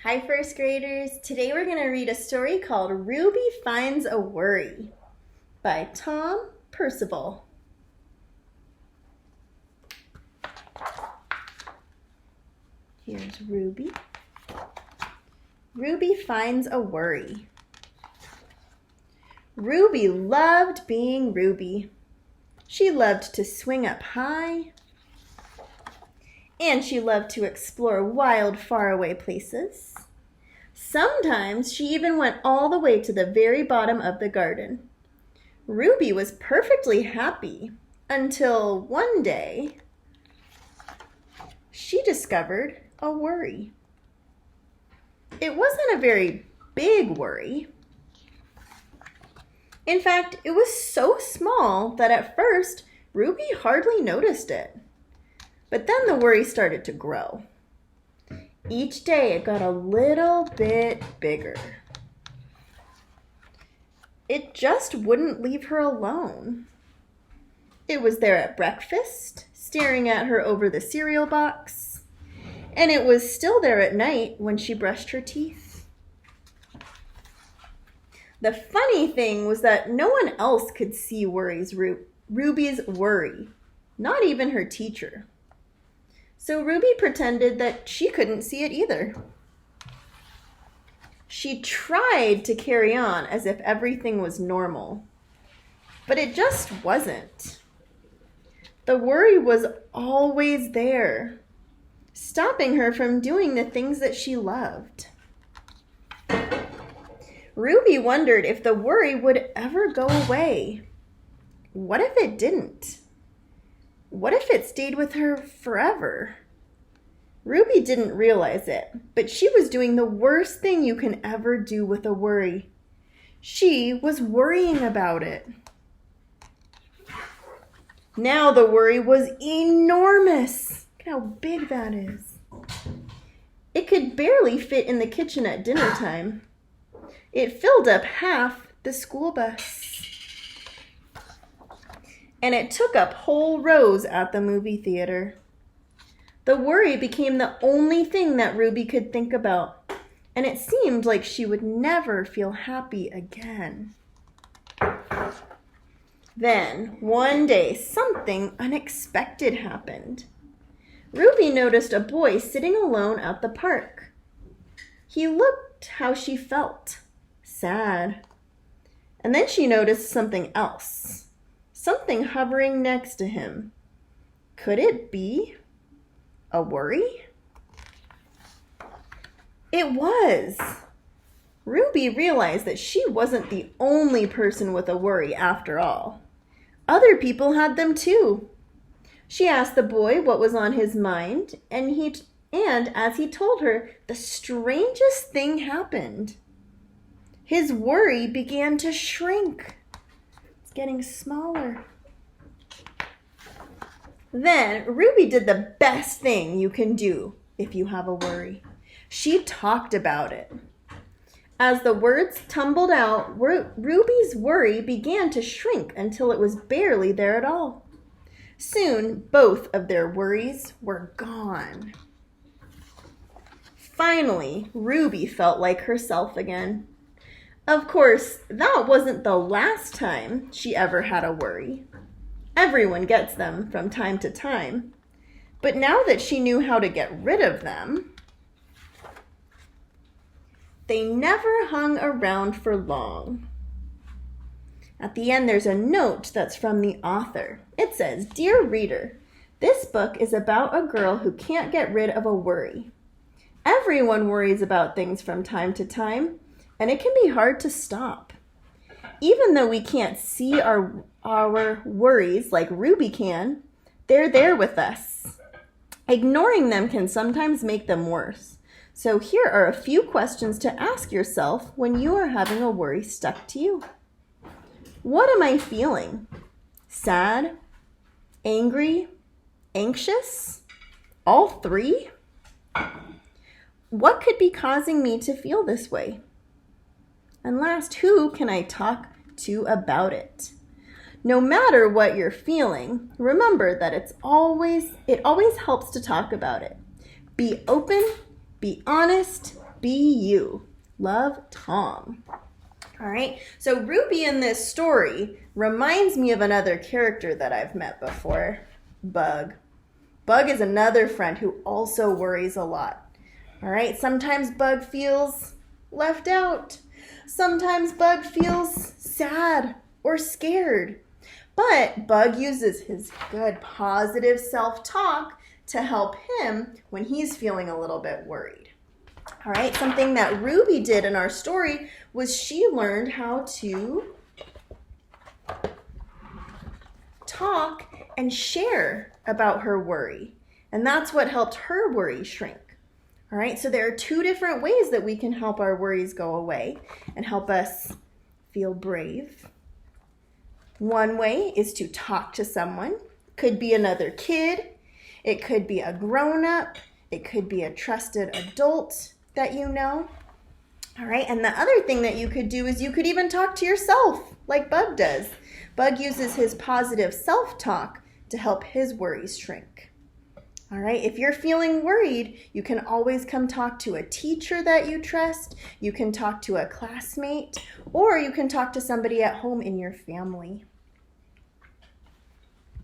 Hi, first graders. Today we're going to read a story called Ruby Finds a Worry by Tom Percival. Here's Ruby. Ruby finds a worry. Ruby loved being Ruby. She loved to swing up high, and she loved to explore wild, faraway places. Sometimes she even went all the way to the very bottom of the garden. Ruby was perfectly happy until one day she discovered a worry. It wasn't a very big worry. In fact, it was so small that at first Ruby hardly noticed it. But then the worry started to grow. Each day it got a little bit bigger. It just wouldn't leave her alone. It was there at breakfast, staring at her over the cereal box, and it was still there at night when she brushed her teeth. The funny thing was that no one else could see Ruby's worry, not even her teacher. So Ruby pretended that she couldn't see it either. She tried to carry on as if everything was normal, but it just wasn't. The worry was always there, stopping her from doing the things that she loved. Ruby wondered if the worry would ever go away. What if it didn't? What if it stayed with her forever? Ruby didn't realize it, but she was doing the worst thing you can ever do with a worry. She was worrying about it. Now the worry was enormous. Look how big that is. It could barely fit in the kitchen at dinner time. It filled up half the school bus. And it took up whole rows at the movie theater. The worry became the only thing that Ruby could think about, and it seemed like she would never feel happy again. Then, one day, something unexpected happened. Ruby noticed a boy sitting alone at the park. He looked how she felt, sad. And then she noticed something else. Something hovering next to him. Could it be a worry? It was. Ruby realized that she wasn't the only person with a worry after all. Other people had them too. She asked the boy what was on his mind, and as he told her, the strangest thing happened. His worry began to shrink. Getting smaller. Then Ruby did the best thing you can do if you have a worry. She talked about it. As the words tumbled out, Ruby's worry began to shrink until it was barely there at all. Soon, both of their worries were gone. Finally, Ruby felt like herself again. Of course, that wasn't the last time she ever had a worry. Everyone gets them from time to time. But now that she knew how to get rid of them, they never hung around for long. At the end, there's a note that's from the author. It says, "Dear reader, this book is about a girl who can't get rid of a worry. Everyone worries about things from time to time, and it can be hard to stop. Even though we can't see our worries like Ruby can, they're there with us. Ignoring them can sometimes make them worse. So here are a few questions to ask yourself when you are having a worry stuck to you. What am I feeling? Sad? Angry? Anxious? All three? What could be causing me to feel this way? And last, who can I talk to about it? No matter what you're feeling, remember that it always helps to talk about it. Be open, be honest, Be you. Love, Tom. All right, so Ruby in this story reminds me of another character that I've met before, Bug. Bug is another friend who also worries a lot. All right, sometimes Bug feels left out. Sometimes Bug feels sad or scared. But Bug uses his good positive self-talk to help him when he's feeling a little bit worried. All right, something that Ruby did in our story was she learned how to talk and share about her worry. And that's what helped her worry shrink. All right, so there are two different ways that we can help our worries go away and help us feel brave. One way is to talk to someone. Could be another kid. It could be a grown-up. It could be a trusted adult that you know. All right, and the other thing that you could do is you could even talk to yourself like Bug does. Bug uses his positive self-talk to help his worries shrink. All right, if you're feeling worried, you can always come talk to a teacher that you trust. You can talk to a classmate, or you can talk to somebody at home in your family.